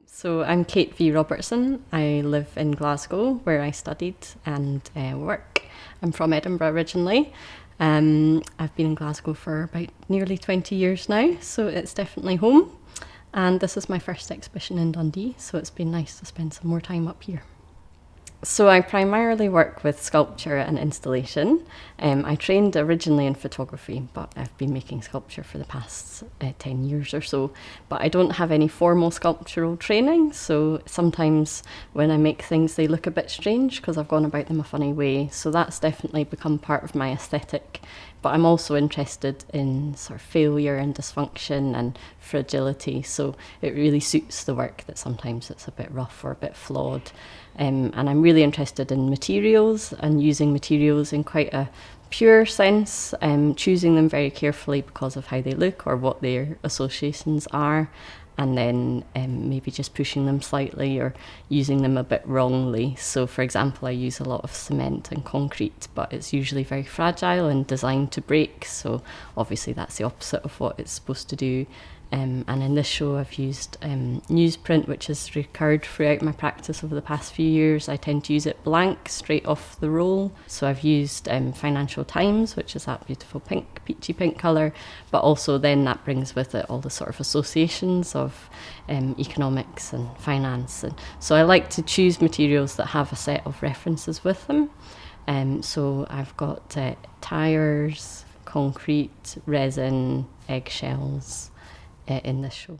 So I'm Kate V Robertson. I live in Glasgow, where I studied and work. I'm from Edinburgh originally. I've been in Glasgow for about nearly 20 years now, so it's definitely home. And this is my first exhibition in Dundee, so it's been nice to spend some more time up here. So I primarily work with sculpture and installation. I trained originally in photography, but I've been making sculpture for the past 10 years or so. But I don't have any formal sculptural training, so sometimes when I make things they look a bit strange because I've gone about them a funny way. So that's definitely become part of my aesthetic. But I'm also interested in sort of failure and dysfunction and fragility, so it really suits the work that sometimes it's a bit rough or a bit flawed. And I'm really interested in materials and using materials in quite a pure sense, choosing them very carefully because of how they look or what their associations are, and then maybe just pushing them slightly or using them a bit wrongly. So for example, I use a lot of cement and concrete, but it's usually very fragile and designed to break, so obviously that's the opposite of what it's supposed to do. And in this show I've used newsprint, which has recurred throughout my practice over the past few years. I tend to use it blank, straight off the roll. So I've used Financial Times, which is that beautiful pink, peachy pink colour, but also then that brings with it all the sort of associations of economics and finance. And so I like to choose materials that have a set of references with them. So I've got tyres, concrete, resin, eggshells, in this show.